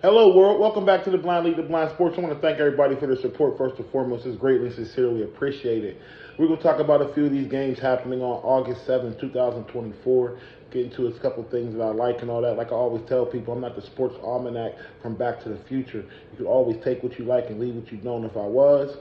Hello, world. Welcome back to the Blind League, the Blind Sports. I want to thank everybody for their support. First and foremost, it's greatly and sincerely appreciated. We're going to talk about a few of these games happening on August 7th, 2024. Get into a couple of things that I like and all that. Like I always tell people, I'm not the sports almanac from Back to the Future. You can always take what you like and leave what you don't. If I was,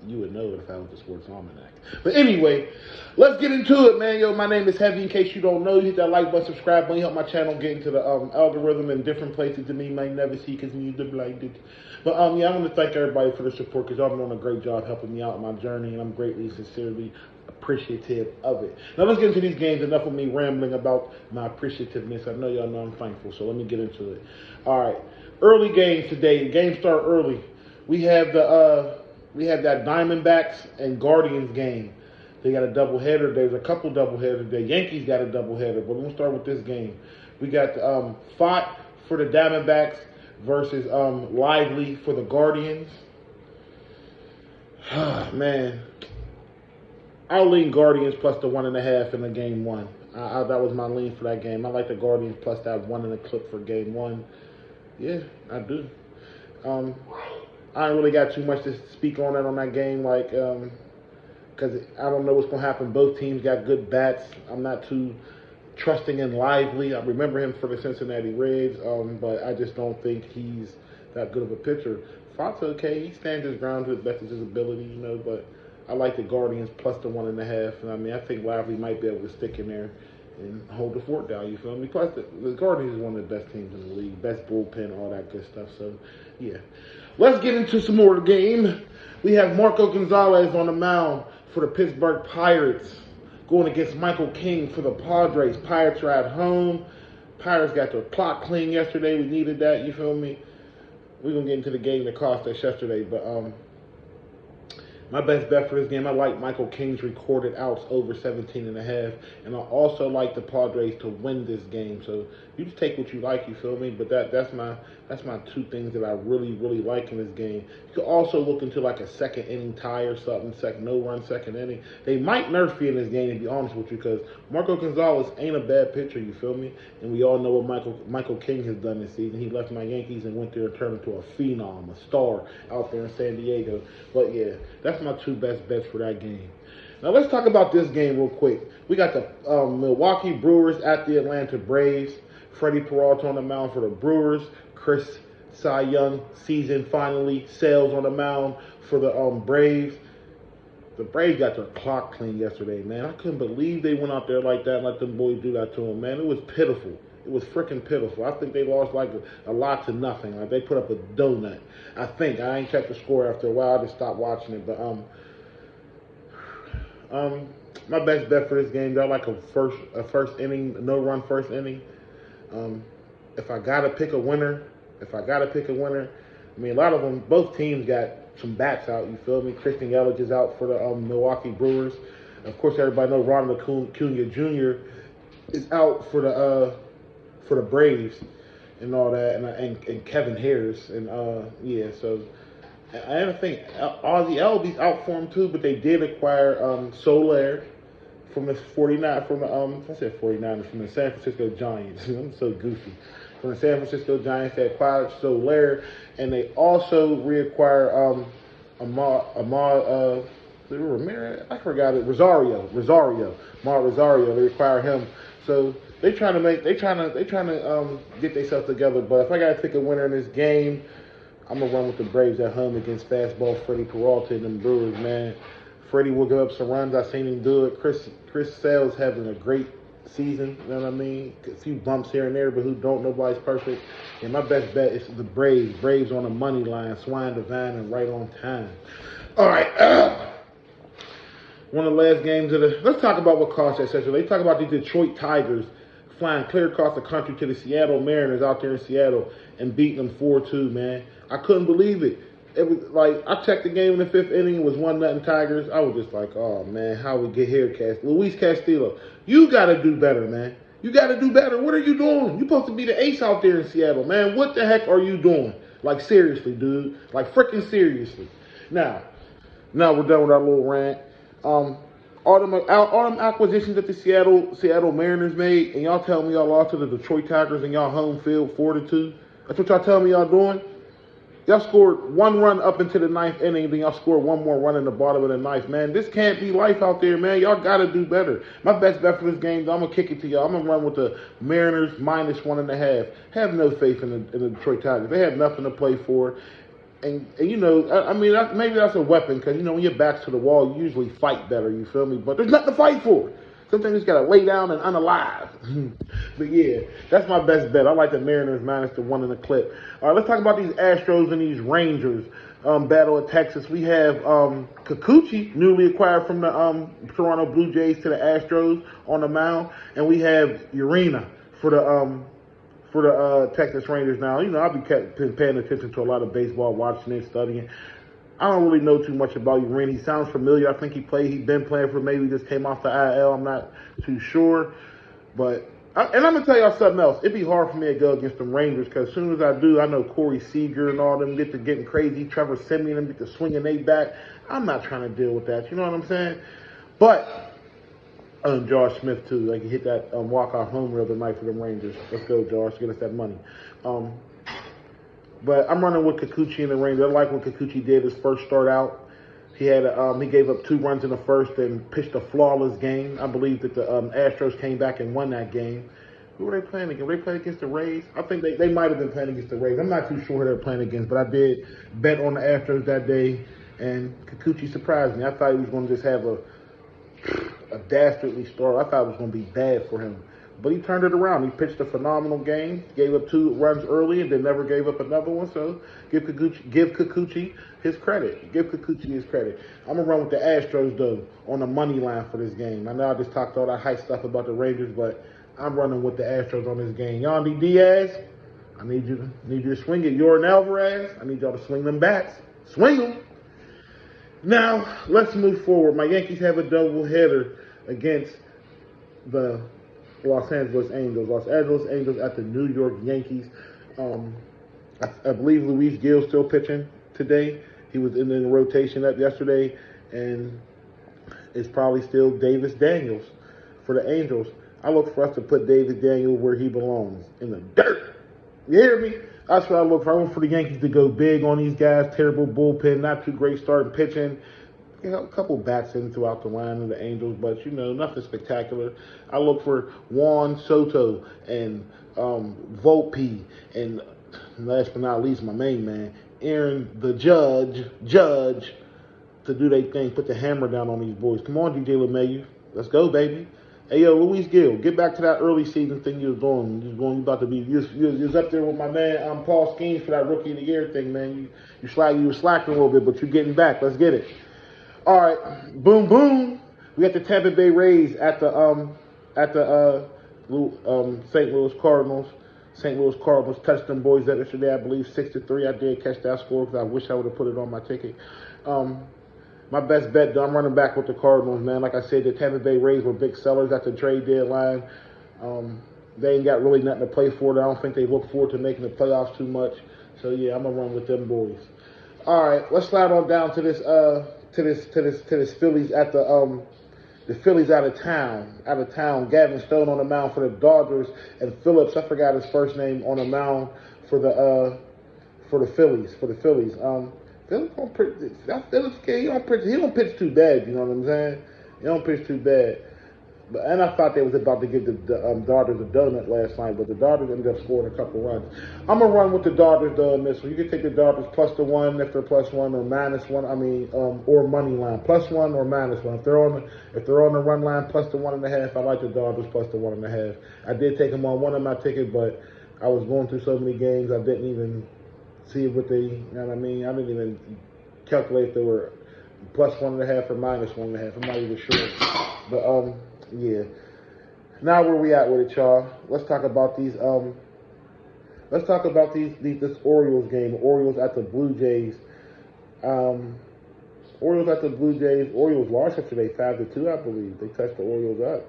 you would know it if I was the sports almanac. But anyway, let's get into it, man. Yo, my name is Heavy. In case you don't know, hit that like button, subscribe button, help my channel get into the algorithm in different places that me might never see because me the blinded. But yeah, I want to thank everybody for the support because y'all been doing a great job helping me out in my journey, and I'm greatly, sincerely appreciative of it. Now let's get into these games. Enough of me rambling about my appreciativeness. I know y'all know I'm thankful, so let me get into it. All right, early games today. The games start early. We have that Diamondbacks and Guardians game. They got a doubleheader. There's a couple doubleheaders. The Yankees got a doubleheader. But we're going to start with this game. We got Fott for the Diamondbacks versus Lively for the Guardians. Man, I'll lean Guardians plus the 1.5 in the game one. That was my lean for that game. I like the Guardians plus that 1 in the clip for game one. Yeah, I do. I ain't really got too much to speak on that game, like, because I don't know what's going to happen. Both teams got good bats. I'm not too trusting in Lively. I remember him for the Cincinnati Reds, but I just don't think he's that good of a pitcher. Fox okay. He stands his ground to the best of his ability, but I like the Guardians plus the 1.5. And I mean, I think Lively might be able to stick in there and hold the fort down, you feel me? Plus, the Guardians is one of the best teams in the league, best bullpen, all that good stuff. So, yeah. Let's get into some more of the game. We have Marco Gonzalez on the mound for the Pittsburgh Pirates, going against Michael King for the Padres. Pirates are at home. Pirates got their clock clean yesterday. We needed that, you feel me? We're going to get into the game that cost us yesterday, but my best bet for this game, I like Michael King's recorded outs over 17.5, and I also like the Padres to win this game. So you just take what you like, you feel me? But that's my two things that I really, really like in this game. You could also look into like a second inning tie or something, no-run second inning. They might nerf you in this game, to be honest with you, because Marco Gonzalez ain't a bad pitcher, you feel me? And we all know what Michael King has done this season. He left my Yankees and went there and turned into a phenom, a star out there in San Diego. But yeah, that's my two best bets for that game. Now let's talk about this game real quick. We got the Milwaukee Brewers at the Atlanta Braves. Freddie Peralta on the mound for the Brewers. Chris Cy Young season finally sails on the mound for the Braves. The Braves got their clock clean yesterday, man. I couldn't believe they went out there like that and let them boys do that to them, man. It was pitiful. It was freaking pitiful. I think they lost like a lot to nothing. Like they put up a donut. I think. I ain't checked the score after a while. I just stopped watching it. But my best bet for this game, I like a first inning, no-run first inning. If I gotta pick a winner, I mean, a lot of them, both teams got some bats out, you feel me? Christian Yelich is out for the Milwaukee Brewers. Of course, everybody knows Ronald Acuna Jr. is out for the Braves and all that, and Kevin Harris, and yeah, so I think Ozzie Albies out for him too, but they did acquire Soler from the 49 from the I said 49ers from the San Francisco Giants. I'm so goofy. From the San Francisco Giants, they acquired Soler, and they also reacquire Ramirez. I forgot it. Rosario. Mar Rosario. They acquire him. So they trying to get themselves together. But if I gotta pick a winner in this game, I'm gonna run with the Braves at home against fastball Freddie Peralta and them Brewers, man. Freddie will give up some runs. I've seen him do it. Chris Sale's having a great season, you know what I mean? A few bumps here and there, but nobody's perfect. And my best bet is the Braves. Braves on the money line, Swine Divine, and right on time. All right. One of the last games let's talk about what cost that session. They talk about the Detroit Tigers flying clear across the country to the Seattle Mariners out there in Seattle and beating them 4-2, man. I couldn't believe it. It was like, I checked the game in the 5th inning. It was 1-0 Tigers. I was just like, oh, man, how we get here, Luis Castillo. You got to do better, man. You got to do better. What are you doing? You're supposed to be the ace out there in Seattle, man. What the heck are you doing? Like, seriously, dude. Like, freaking seriously. Now we're done with our little rant. All them acquisitions that the Seattle Mariners made, and y'all tell me y'all lost to the Detroit Tigers in y'all home field 4-2. That's what y'all telling me y'all doing? Y'all scored one run up into the ninth inning, then y'all scored one more run in the bottom of the ninth, man. This can't be life out there, man. Y'all got to do better. My best bet for this game, I'm going to kick it to y'all. I'm going to run with the Mariners -1.5. Have no faith in the Detroit Tigers. They have nothing to play for. And you know, I mean, maybe that's a weapon because, you know, when your back's to the wall, you usually fight better, you feel me? But there's nothing to fight for. Sometimes you just got to lay down and unalive. But yeah, that's my best bet. I like the Mariners -1 in the clip. All right, let's talk about these Astros and these Rangers battle of Texas. We have Kikuchi, newly acquired from the Toronto Blue Jays to the Astros on the mound. And we have Urena for the Texas Rangers. Now, you know, I've been paying attention to a lot of baseball, watching it, studying. I don't really know too much about Urena. He sounds familiar. I think he'd been playing for, maybe just came off the IL. I'm not too sure. And I'm going to tell y'all something else. It'd be hard for me to go against the Rangers because as soon as I do, I know Corey Seager and all them get to getting crazy. Trevor Simeon and them get to swinging they back. I'm not trying to deal with that. You know what I'm saying? But Josh Smith too. Like he hit that walk-off homer the other night for the Rangers. Let's go, Josh. Get us that money. But I'm running with Kikuchi and the Rangers. I like what Kikuchi did his first start out. He had he gave up 2 runs in the first and pitched a flawless game. I believe that the Astros came back and won that game. Who were they playing against? Were they playing against the Rays? I think they might have been playing against the Rays. I'm not too sure who they were playing against, but I did bet on the Astros that day, and Kikuchi surprised me. I thought he was going to just have a dastardly start. I thought it was going to be bad for him. But he turned it around. He pitched a phenomenal game, gave up 2 runs early, and then never gave up another one. So give Kikuchi his credit. Give Kikuchi his credit. I'm going to run with the Astros, though, on the money line for this game. I know I just talked all that hype stuff about the Rangers, but I'm running with the Astros on this game. Yandy Diaz, I need you to swing it. Yordan Alvarez, I need y'all to swing them bats. Swing them. Now, let's move forward. My Yankees have a doubleheader against the Los Angeles Angels. Los Angeles Angels at the New York Yankees. I believe Luis Gill's still pitching today. He was in the rotation yesterday, and it's probably still Davis Daniels for the Angels. I look for us to put Davis Daniels where he belongs, in the dirt. You hear me? That's what I look for. I look for the Yankees to go big on these guys. Terrible bullpen, not too great starting pitching. You know, a couple bats in throughout the line of the Angels, but, you know, nothing spectacular. I look for Juan Soto and Volpe and, last but not least, my main man, Aaron the Judge, to do their thing, put the hammer down on these boys. Come on, DJ LeMahieu. Let's go, baby. Hey, yo, Luis Gill, get back to that early season thing you was doing. You was up there with my man Paul Skeens for that Rookie of the Year thing, man. You were slacking a little bit, but you're getting back. Let's get it. All right, boom, boom. We got the Tampa Bay Rays at the St. Louis Cardinals. St. Louis Cardinals touched them boys up yesterday, I believe 6-3. I did catch that score because I wish I would have put it on my ticket. My best bet, though, I'm running back with the Cardinals, man. Like I said, the Tampa Bay Rays were big sellers at the trade deadline. They ain't got really nothing to play for. I don't think they look forward to making the playoffs too much. So yeah, I'm gonna run with them boys. All right, let's slide on down to this Phillies at the Phillies out of town. Gavin Stone on the mound for the Dodgers, and Phillips, I forgot his first name, on the mound for the Phillies. Phillips, he don't pitch too bad. You know what I'm saying? He don't pitch too bad. And I thought they was about to give the Dodgers a donut last night, but the Dodgers ended up scoring a couple runs. I'm gonna run with the Dodgers though in this one. You can take the Dodgers +1 if they're +1 or -1. Or money line +1 or -1. If they're on the run line +1.5, I like the Dodgers +1.5. I did take them on one of my tickets, but I was going through so many games I didn't even see what they. You know what I mean? I didn't even calculate if they were +1.5 or -1.5. I'm not even sure, but yeah. Now where we at with it, y'all? Let's talk about these. This Orioles game. Orioles at the Blue Jays. Orioles lost yesterday 5-2, I believe. They touched the Orioles up.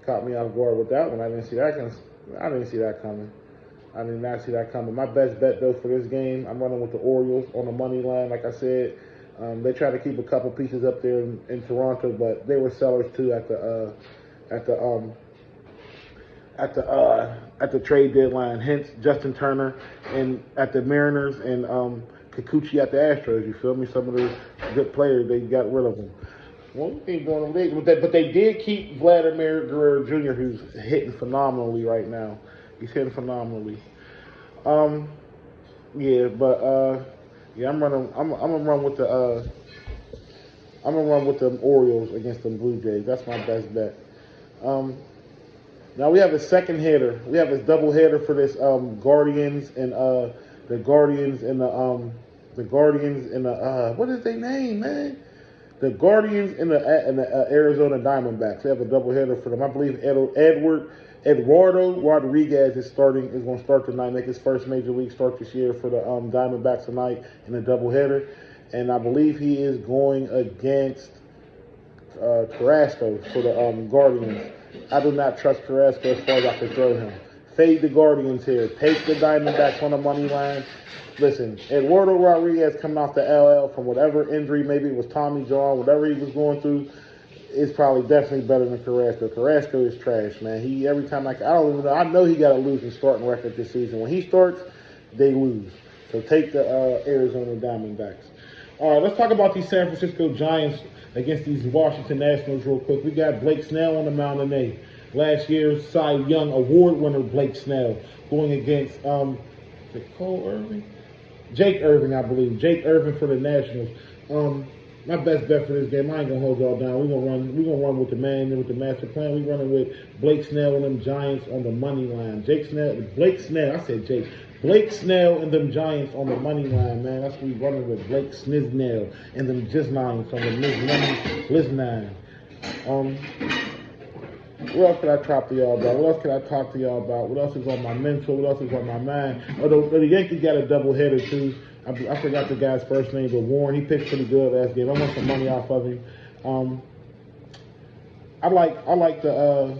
Caught me off guard with that one. I didn't see that coming. I did not see that coming. My best bet though for this game, I'm running with the Orioles on the money line. Like I said, they tried to keep a couple pieces up there in Toronto, but they were sellers too at the at the trade deadline. Hence Justin Turner and at the Mariners and Kikuchi at the Astros. You feel me? Some of the good players, they got rid of them. Well, they ain't going to but they did keep Vladimir Guerrero Jr., who's hitting phenomenally right now. He's hitting phenomenally. Yeah, but yeah, I'm gonna run with the I'm gonna run with the Orioles against the Blue Jays. That's my best bet. Now we have a second hitter. We have a double hitter for this Guardians and the Guardians and the what is their name, man? The Guardians and the Arizona Diamondbacks. They have a double hitter for them. I believe Eduardo Rodriguez is going to start tonight, make his first major league start this year for the Diamondbacks tonight in a double hitter, and I believe he is going against Carrasco for the Guardians. I do not trust Carrasco as far as I can throw him. Fade the Guardians here. Take the Diamondbacks on the money line. Listen, Eduardo Rodriguez coming off the LL from whatever injury, maybe it was Tommy John, whatever he was going through, is probably definitely better than Carrasco. Carrasco is trash, man. Every time I don't even know. I know he got a losing starting record this season. When he starts, they lose. So take the Arizona Diamondbacks. All right, let's talk about these San Francisco Giants against these Washington Nationals real quick. We got Blake Snell on the mound today. Last year's Cy Young Award winner Blake Snell going against is it Cole Irvin? Jake Irvin, I believe. Jake Irvin for the Nationals. My best bet for this game, I ain't gonna hold y'all down. We're gonna run with the man and with the master plan. We're running with Blake Snell and them Giants on the money line. Blake Snell and them Giants on the money line, man. That's what we running with. Blake Sniznell and them Giznines on the Liznine. What else can I talk to y'all about? What else can I talk to y'all about? What else is on my mental? What else is on my mind? The Yankees got a doubleheader too. I forgot the guy's first name, but Warren. He pitched pretty good last game. I want some money off of him. I like the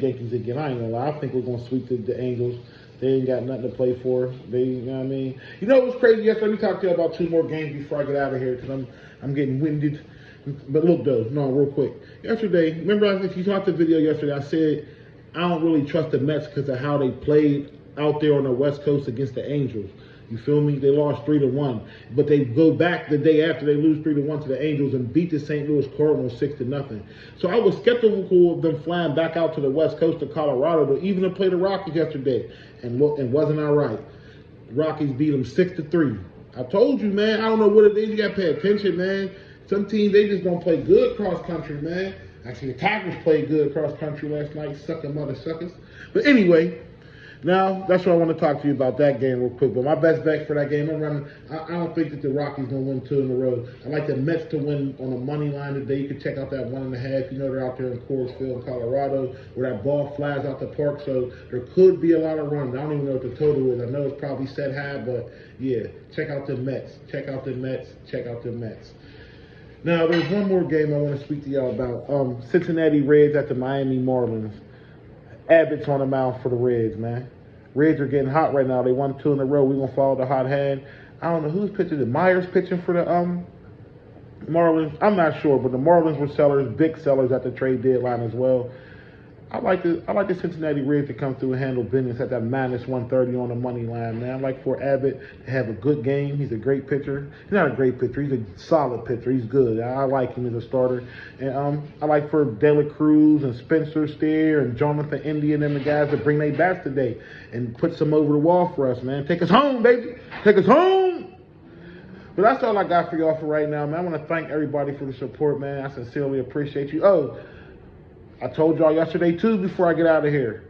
Yankees again. I ain't gonna lie. I think we're gonna sweep the Angels. They ain't got nothing to play for. You know what I mean? You know what was crazy yesterday? Let me talk to you about two more games before I get out of here because I'm getting winded. But look though, real quick. Yesterday, remember if you watched the video yesterday, I said I don't really trust the Mets because of how they played out there on the West Coast against the Angels. You feel me? They lost 3-1, but they go back the day after they lose 3-1 to the Angels and beat the St. Louis Cardinals 6-0. So I was skeptical of them flying back out to the West Coast of Colorado, but even to play the Rockies yesterday, and wasn't I right? The Rockies beat them 6-3. I told you, man. I don't know what it is. You got to pay attention, man. Some teams, they just don't play good cross country, man. Actually, the Tigers played good cross country last night, sucking mother suckers. But anyway, now that's what I want to talk to you about that game real quick. But my best bet for that game, I don't think that the Rockies gonna win 2 in a row. I like the Mets to win on the money line today. You can check out that 1.5. You know they're out there in Coors Field, Colorado, where that ball flies out the park. So there could be a lot of runs. I don't even know what the total is. I know it's probably set high, but yeah, check out the Mets. Check out the Mets. Check out the Mets. Now, there's one more game I want to speak to y'all about. Cincinnati Reds at the Miami Marlins. Abbott's on the mound for the Reds, man. Reds are getting hot right now. They won 2 in a row. We're going to follow the hot hand. I don't know who's pitching. Is Myers pitching for the Marlins? I'm not sure, but the Marlins were sellers, big sellers at the trade deadline as well. I like the Cincinnati Reds to come through and handle business at that -130 on the money line, man. I like for Abbott to have a good game. He's a great pitcher. He's not a great pitcher. He's a solid pitcher. He's good. I like him as a starter. And I like for De La Cruz and Spencer Steer and Jonathan India and them the guys that bring their bats today and put some over the wall for us, man. Take us home, baby. Take us home. But that's all I got for y'all for right now, man. I want to thank everybody for the support, man. I sincerely appreciate you. Oh, I told y'all yesterday, too, before I get out of here.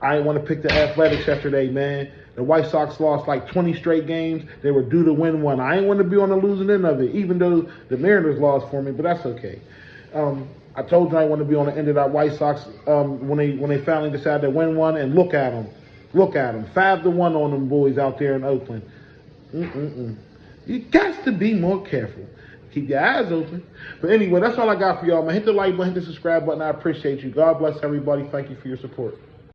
I didn't want to pick the Athletics yesterday, man. The White Sox lost like 20 straight games. They were due to win one. I didn't want to be on the losing end of it, even though the Mariners lost for me, but that's okay. I told you I didn't want to be on the end of that White Sox when they finally decided to win one, and look at them. Look at them. 5-1 on them boys out there in Oakland. You got to be more careful. Keep your eyes open. But anyway, that's all I got for y'all, man. Hit the like button, hit the subscribe button. I appreciate you. God bless everybody. Thank you for your support.